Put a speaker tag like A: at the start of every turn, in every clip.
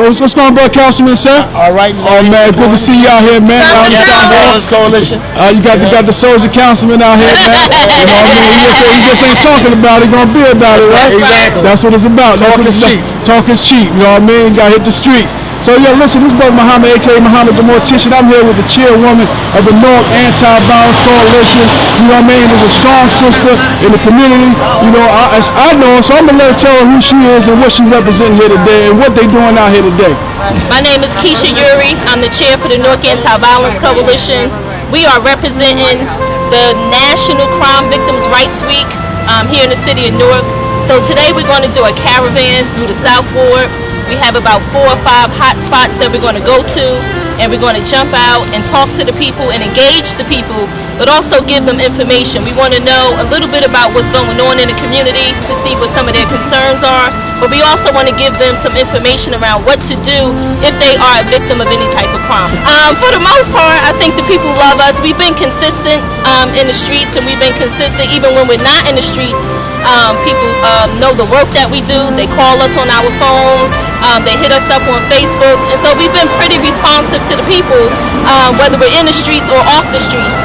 A: What's going on, bro, Councilman, sir?
B: All right.
A: Oh, man, good to see you out here, man.
B: Coalition.
A: You got the soldier councilman out here, man. You know what I mean? He just ain't talking about it, he gonna be about it, right?
B: Exactly.
A: That's what it's about.
B: Talk is cheap.
A: Talk is cheap, you know what I mean? Gotta hit the streets. So, yeah, listen, this is brother Muhammad, a.k.a. Muhammad the Mortician. I'm here with the chairwoman of the Newark Anti-Violence Coalition. You know what I mean? There's a strong sister in the community. You know, I know her, so I'm going to let her tell her who she is and what she represents here today and what they doing out here today.
C: My name is Keisha Yuri. I'm the chair for the Newark Anti-Violence Coalition. We are representing the National Crime Victims' Rights Week here in the city of Newark. So today we're going to do a caravan through the South Ward. We have about 4 or 5 hot spots that we're going to go to, and we're going to jump out and talk to the people and engage the people, but also give them information. We want to know a little bit about what's going on in the community to see what some of their concerns are, but we also want to give them some information around what to do if they are a victim of any type of crime. For the most part, I think the people love us. We've been consistent in the streets, and we've been consistent even when we're not in the streets. People know the work that we do. They call us on our phone. They hit us up on Facebook, and so we've been pretty responsive to the people, whether we're in the streets or off the streets.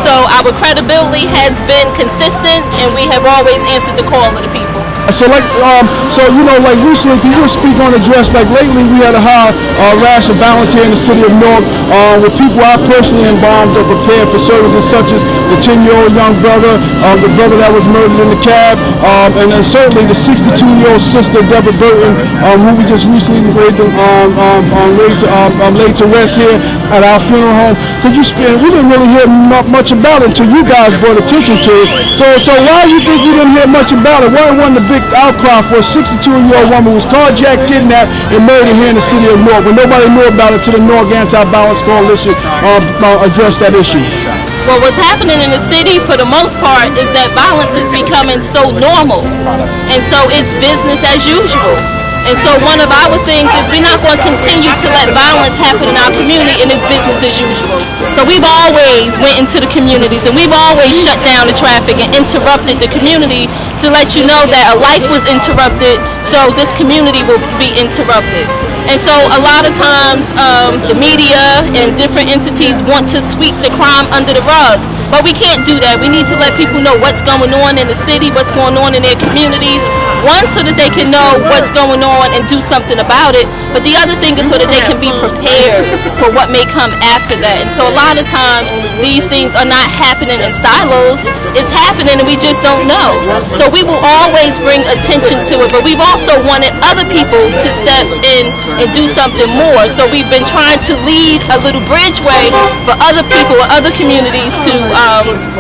C: So our credibility has been consistent, and we have always answered the call of the people.
A: So you know, like recently, can you speak on address? Like lately, we had a high rash of violence here in the city of Newark, with people I personally embalmed or prepared for services such as the 10-year-old young brother, the brother that was murdered in the cab, and then certainly the 62-year-old sister Deborah Burton, who we just recently laid to rest here at our funeral home. Could you speak? We didn't really hear much about it until you guys brought attention to it. So why do you think you didn't hear much about it? Why wasn't the big outcry for a 62-year-old woman who was carjacked, kidnapped, and murdered here in the city of Newark when nobody knew about it till the Newark Anti-Violence Coalition addressed that issue?
C: Well, what's happening in the city for the most part is that violence is becoming so normal, and so it's business as usual. And so one of our things is we're not going to continue to let violence happen in our community, and it's business as usual. So we've always went into the communities, and we've always shut down the traffic and interrupted the community to let you know that a life was interrupted, so this community will be interrupted. And so a lot of times the media and different entities want to sweep the crime under the rug. But we can't do that. We need to let people know what's going on in the city, what's going on in their communities. One, so that they can know what's going on and do something about it. But the other thing is so that they can be prepared for what may come after that. And so a lot of times these things are not happening in silos. It's happening and we just don't know. So we will always bring attention to it. But we've also wanted other people to step in and do something more. So we've been trying to lead a little bridgeway for other people or other communities to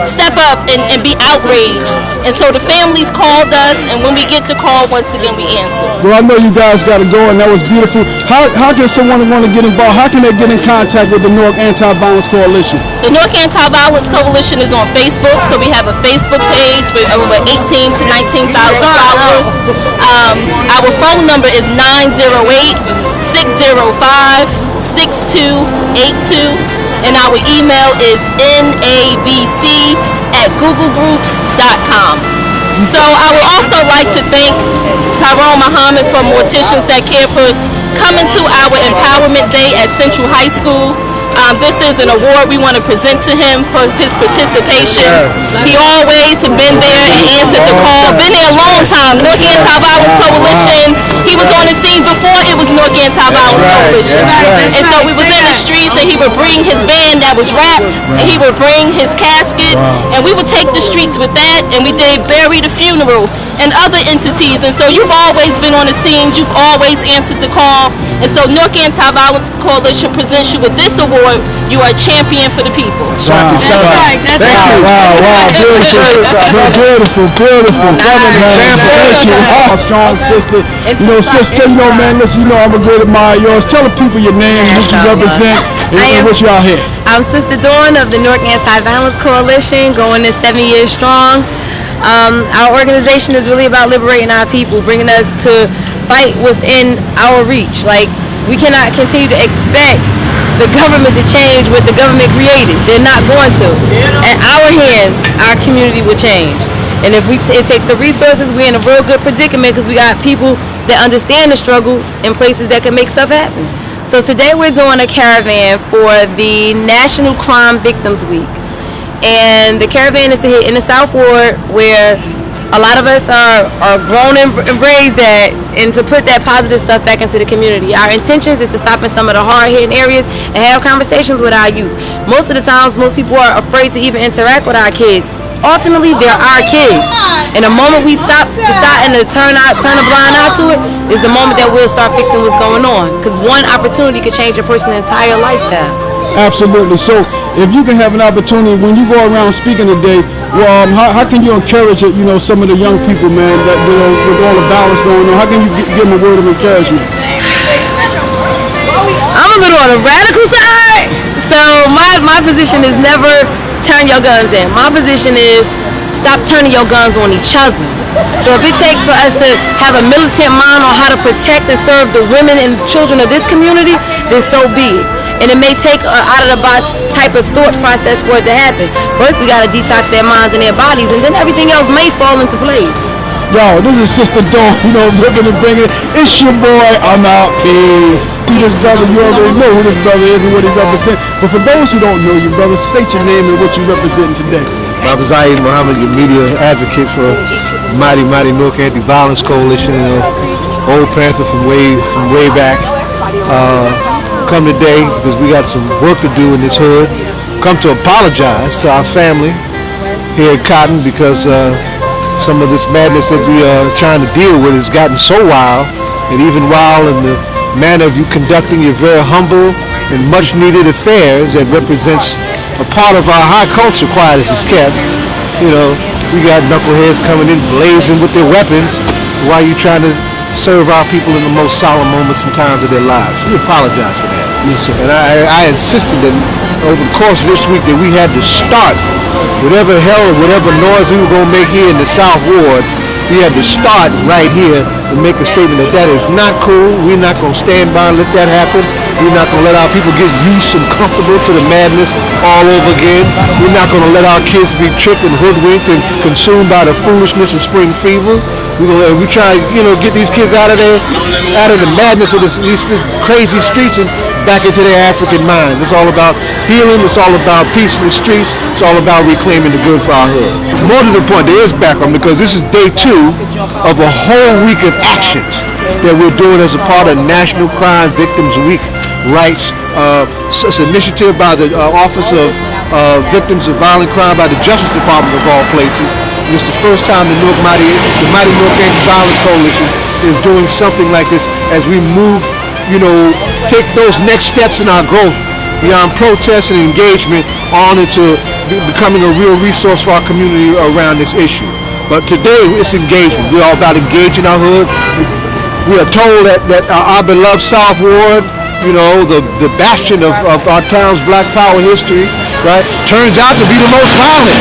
C: step up and be outraged. And so the families called us, and when we get the call, once again we answer.
A: Well, I know you guys got to go, and that was beautiful. How can someone want to get involved? How can they get in contact with the Newark Anti-Violence Coalition?
C: The Newark Anti-Violence Coalition is on Facebook, so we have a Facebook page with over 18 to 19,000 followers. Our phone number is 908-605-6282. And our email is nabc@googlegroups.com. So I would also like to thank Tyrone Muhammad from Morticians That Care for coming to our Empowerment Day at Central High School. This is an award we want to present to him for his participation. He always has been there and answered the call. Been there a long time. Newark Anti-Violence Coalition. He was on the scene before it was Newark Anti-Violence Coalition. And so we was in the streets, and he would bring his van that was wrapped, and he would bring his casket, and we would take the streets with that, and we did bury the funeral and other entities. And so you've always been on the scene. You've always answered the call. And so Newark Anti-Violence Coalition presents you with this award. You are a champion for the people.
A: Wow.
C: That's right. That's right.
A: Wow. Beautiful. Strong sister. Sister, man, listen, I'm a great admirer of yours. Tell the people your name, what you represent, and what you out here.
D: I'm Sister Dawn of the Newark Anti-Violence Coalition, going to 7 years strong. Our organization is really about liberating our people, bringing us to fight what's in our reach. Like, we cannot continue to expect the government to change what the government created. They're not going to. In our hands, our community will change. And if it takes the resources, we're in a real good predicament because we got people that understand the struggle in places that can make stuff happen. So today we're doing a caravan for the National Crime Victims Week. And the caravan is to hit in the South Ward, where a lot of us are grown and raised at, and to put that positive stuff back into the community. Our intentions is to stop in some of the hard-hitting areas and have conversations with our youth. Most of the times, most people are afraid to even interact with our kids. Ultimately, they're our kids. And the moment we stop and to turn a blind eye to it is the moment that we'll start fixing what's going on. Because one opportunity could change a person's entire lifestyle.
A: Absolutely. So if you can have an opportunity when you go around speaking today, well, how can you encourage it, some of the young people, man, that with all the violence going on, how can you give them a word of encouragement?
D: I'm a little on the radical side, so my position is never turn your guns in. My position is stop turning your guns on each other. So if it takes for us to have a militant mind on how to protect and serve the women and children of this community, then so be it. And it may take an out-of-the-box type of thought process for it to happen. First, we got to detox their minds and their bodies, and then everything else may fall into place.
A: Yo, this is Sister Dawn, looking to bring it. It's your boy, I'm out. Peace. This brother, you already know who this brother is and what he represents. But for those who don't know you, brother, state your name and what you represent today.
B: Baba Zaid Muhammad, your media advocate for the mighty Newark Anti-Violence Coalition, old Panther from way back. Come today because we got some work to do in this hood. Come to apologize to our family here at Cotton because some of this madness that we are trying to deal with has gotten so wild, and even wild in the manner of you conducting your very humble and much needed affairs that represents a part of our high culture, quiet as it's kept. We got knuckleheads coming in blazing with their weapons while you trying to serve our people in the most solemn moments and times of their lives. We apologize for that.
A: Yes, sir.
B: And I insisted that over the course of this week that we had to start whatever hell or whatever noise we were going to make here in the South Ward. We had to start right here and make a statement that is not cool. We're not going to stand by and let that happen. We're not going to let our people get used and comfortable to the madness all over again. We're not going to let our kids be tricked and hoodwinked and consumed by the foolishness of spring fever. We try to, get these kids out of the madness of these crazy streets and back into their African minds. It's all about healing. It's all about peace in the streets. It's all about reclaiming the good for our hood. More to the point, there is background because this is day 2 of a whole week of actions that we're doing as a part of National Crime Victims Week Rights. It's an initiative by the Office of Victims of Violent Crime by the Justice Department of all places. And it's the first time the mighty Newark Anti-Violence Coalition is doing something like this as we move, take those next steps in our growth beyond protest and engagement on into becoming a real resource for our community around this issue. But today it's engagement. We're all about engaging our hood. We are told that our beloved South Ward, the bastion of our town's Black Power history, right, turns out to be the most violent.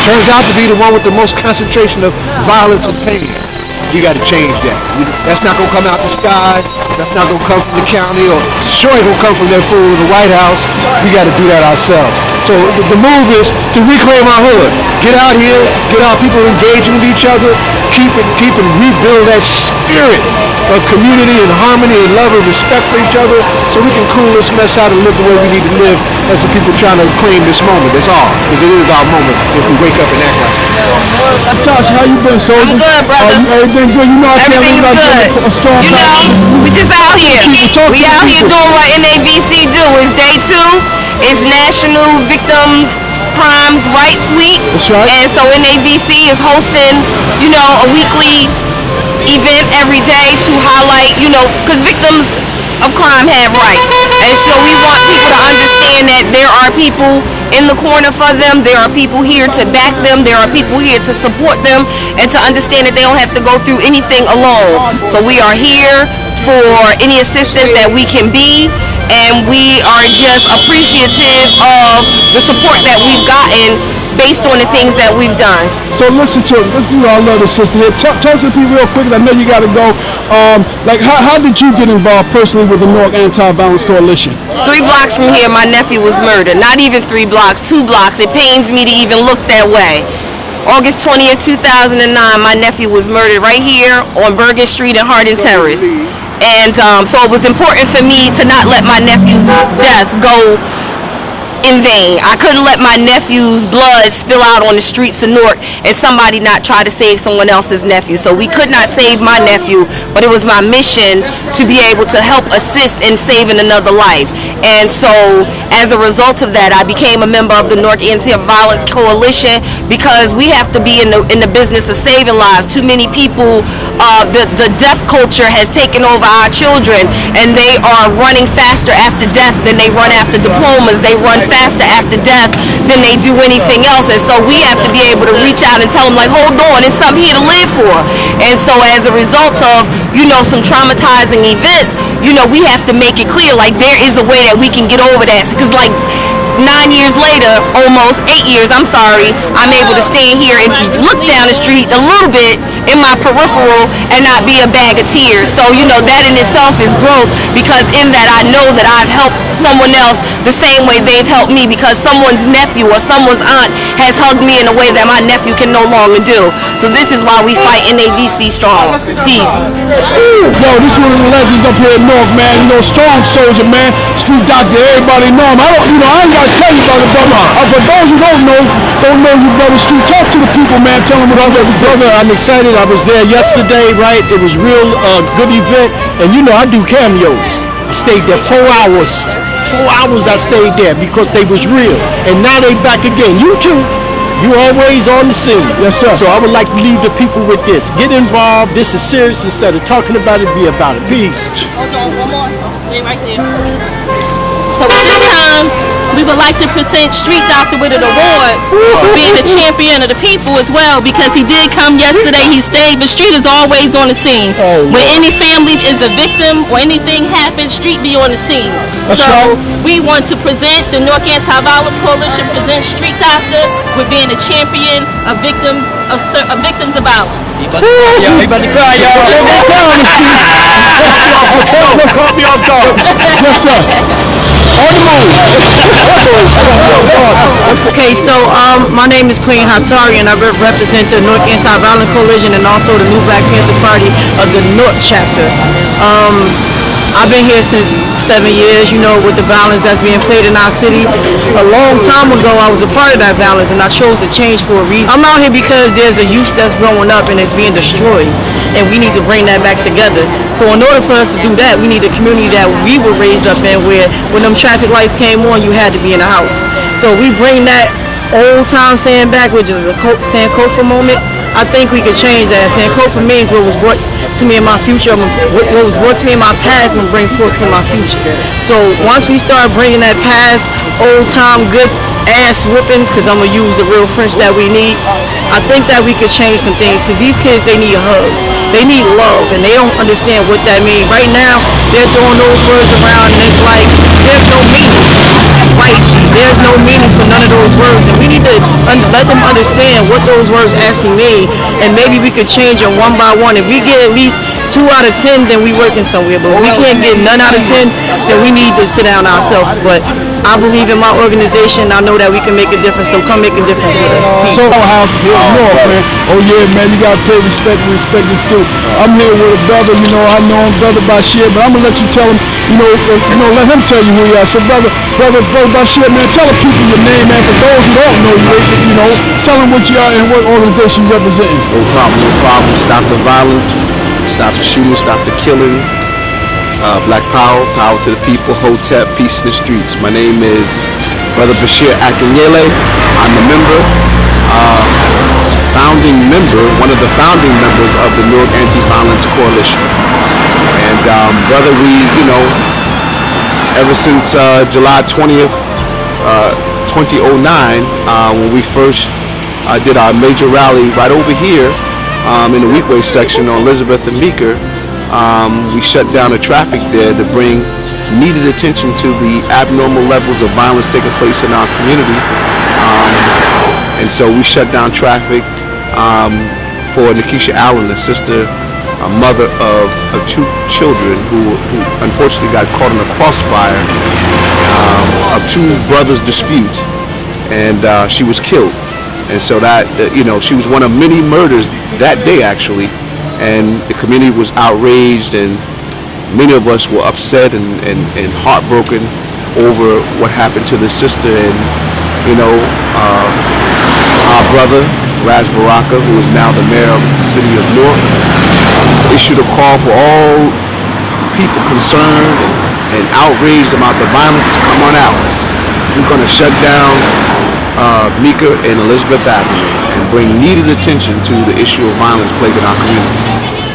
B: Turns out to be the one with the most concentration of violence and pain. We got to change that. That's not going to come out the sky. That's not going to come from the county, or sure ain't going to come from that fool in the White House. We got to do that ourselves. So the move is to reclaim our hood. Get out here, get our people engaging with each other, keep and rebuild that spirit of community and harmony and love and respect for each other so we can cool this mess out and live the way we need to live as the people trying to claim this moment. It's ours, because it is our moment if we wake up and act like it.
A: Tasha, how you been, soldier?
D: I'm good, brother.
A: Everything good?
D: Everything's good. We just out here. We out here doing what NAVC do. It's day 2. It's National Victims Crimes Rights Week.
A: That's right.
D: And so NAVC is hosting, a weekly event every day to highlight, because victims of crime have rights. And so we want people to understand that there are people in the corner for them. There are people here to back them. There are people here to support them, and to understand that they don't have to go through anything alone. So we are here for any assistance that we can be, and we are just appreciative of the support that we've gotten based on the things that we've done.
A: So listen to it. I love the sister here. Talk to people real quick. I know you got to go. How did you get involved personally with the Newark Anti-Violence Coalition?
D: 3 blocks from here, my nephew was murdered. Not even 3 blocks, 2 blocks. It pains me to even look that way. August 20th, 2009, my nephew was murdered right here on Bergen Street and Hardin Terrace. And so it was important for me to not let my nephew's death go in vain. I couldn't let my nephew's blood spill out on the streets of Newark and somebody not try to save someone else's nephew. So we could not save my nephew, but it was my mission to be able to help assist in saving another life. And so as a result of that, I became a member of the Newark Anti-Violence Coalition, because we have to be in the business of saving lives. Too many people, the death culture has taken over our children, and they are running faster after death than they run after diplomas. They run faster after death than they do anything else. And so we have to be able to reach out and tell them, like, hold on, there's something here to live for. And so as a result of, some traumatizing events, we have to make it clear, like, there is a way that we can get over that. Because, like, 9 years later, almost 8 years, I'm sorry, I'm able to stand here and look down the street a little bit in my peripheral and not be a bag of tears. So, that in itself is growth, because in that I know that I've helped someone else the same way they've helped me, because someone's nephew or someone's aunt has hugged me in a way that my nephew can no longer do. So this is why we fight NAVC strong. Peace.
A: Yo, this is one of the legends up here in Newark, man. Strong soldier, man. Street doctor, everybody know him. I ain't got to tell you about it, brother. For those who don't know you, brother Street, talk to the people, man. Tell them what
B: brother, I'm excited. I was there yesterday, right? It was real good event. And I do cameos. I stayed there 4 hours. 4 hours I stayed there because they was real. And now they back again. You too. You always on the scene.
A: Yes, sir.
B: So I would like to leave the people with this. Get involved. This is serious. Instead of talking about it, be about it. Peace.
C: Hold on, one more. Stay right there. So at this time, we would like to present Street Doctor with an award for being a champion of the people as well, because he did come yesterday, he stayed, but Street is always on the scene. When any family is a victim or anything happens, Street be on the scene. We want to present, the Newark Anti-Violence Coalition presents Street Doctor with being a champion of victims of violence.
B: Yeah, he about to cry, y'all. Call me off guard.
A: Yes, sir. On the move.
E: Okay, so my name is Queen Hatari, and I represent the Newark Anti-Violence Coalition and also the New Black Panther Party of the Newark chapter. I've been here since 7 years, with the violence that's being played in our city. A long time ago, I was a part of that violence, and I chose to change for a reason. I'm out here because there's a youth that's growing up and it's being destroyed, and we need to bring that back together. So in order for us to do that, we need a community that we were raised up in, where when them traffic lights came on, you had to be in the house. So we bring that old time saying back, which is a Sankofa moment. I think we could change that. Sankofa means what was brought to me in my future, what was brought to me in my past, and bring forth to my future. So once we start bringing that past, old time, good ass whippings, because I'm going to use the real French that we need, I think that we could change some things, because these kids, they need hugs. They need love, and they don't understand what that means. Right now, they're throwing those words around, and it's like, there's no meaning. Right? There's no meaning for none of those words, and we need to let them understand what those words actually mean, and maybe we could change them one by one. If we get at least 2 out of 10, then we working somewhere, but if we can't get none out of 10, then we need to sit down ourselves. But I believe in my organization. I know that we can make a difference, so come make a difference with us. Peace.
A: So house here in Newark, man. Oh yeah, man, you gotta pay respect it too. I'm here with a brother, I know him, brother Bashir, but I'm gonna let you tell him, let him tell you who you are. So brother Bashir, man, tell the people your name, man. For those who don't know you, tell them what you are and what organization you representing.
F: No problem. Stop the violence, stop the shooting, stop the killing. Black power to the people, Hotep, peace in the streets. My name is Brother Bashir Akinyele. I'm a member, one of the founding members of the Newark Anti-Violence Coalition. And brother, we, ever since July 20th, 2009, when we first did our major rally right over here in the Weekway section on Elizabeth and Meeker, we shut down the traffic there to bring needed attention to the abnormal levels of violence taking place in our community. And so we shut down traffic for Nikisha Allen, the sister, a mother of 2 children who unfortunately got caught in a crossfire of 2 brothers' dispute, and she was killed. And so that, she was one of many murders that day, actually. And the community was outraged, and many of us were upset and heartbroken over what happened to the sister. And, our brother, Raz Baraka, who is now the mayor of the city of Newark, issued a call for all people concerned and outraged about the violence. Come on out. We're going to shut down Meeker and Elizabeth Avenue and bring needed attention to the issue of violence plaguing our communities.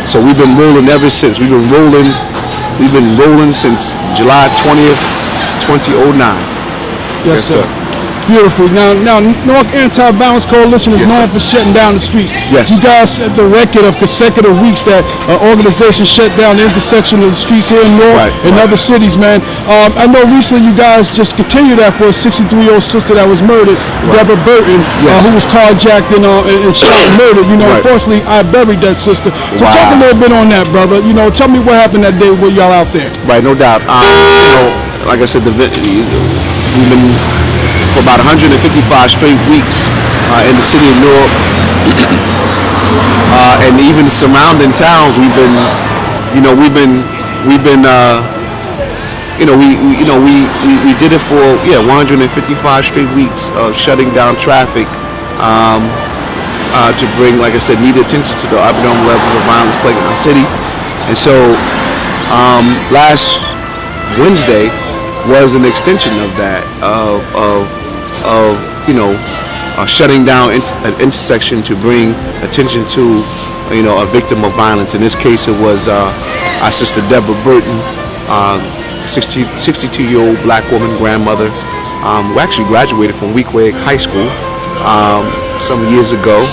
F: So we've been rolling ever since. We've been rolling since July 20th, 2009.
A: Yes, sir. Beautiful. Now, Newark Anti-Violence Coalition is known for shutting down the streets.
F: Yes.
A: You guys set the record of consecutive weeks that organizations shut down the intersection of the streets here in Newark and other cities, man. I know recently you guys just continued that for a 63-year-old sister that was murdered, Deborah Burton, who was carjacked and shot and murdered. Unfortunately, I buried that sister. So talk a little bit on that, brother. Tell me what happened that day with y'all out there.
F: Right, no doubt. Like I said, we've been for about 155 straight weeks in the city of Newark, and even surrounding towns. We did it for 155 straight weeks of shutting down traffic to bring, like I said, needed attention to the abnormal levels of violence plaguing our city. And so last Wednesday was an extension of that, shutting down an intersection to bring attention to, a victim of violence. In this case, it was our sister Deborah Burton, 62-year-old black woman, grandmother, who actually graduated from Weequahic High School some years ago.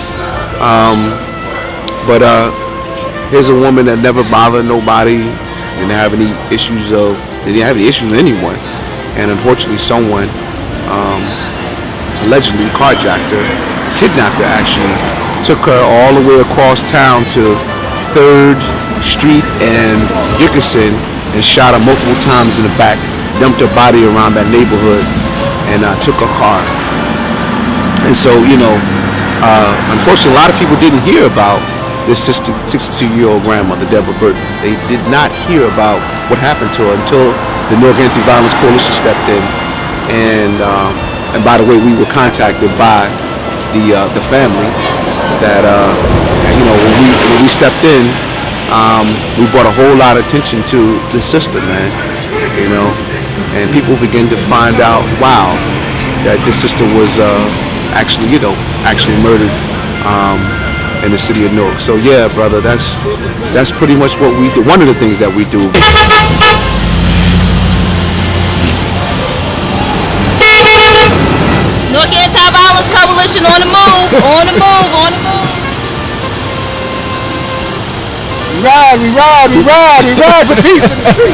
F: But here's a woman that never bothered nobody, didn't have any issues with anyone, and unfortunately someone allegedly carjacked her, kidnapped her actually, took her all the way across town to 3rd Street and Dickerson and shot her multiple times in the back, dumped her body around that neighborhood, and took her car. And so, unfortunately, a lot of people didn't hear about this 62-year-old grandmother, Deborah Burton. They did not hear about what happened to her until the Newark Anti-Violence Coalition stepped in. And by the way, we were contacted by the family that when we stepped in, we brought a whole lot of attention to the sister, man. And people began to find out, wow, that this sister was actually murdered in the city of Newark. So yeah, brother, that's pretty much what we do. One of the things that we do.
C: Newark Anti-Violence Coalition on the move, on the move, on the move.
A: We ride for peace in the street.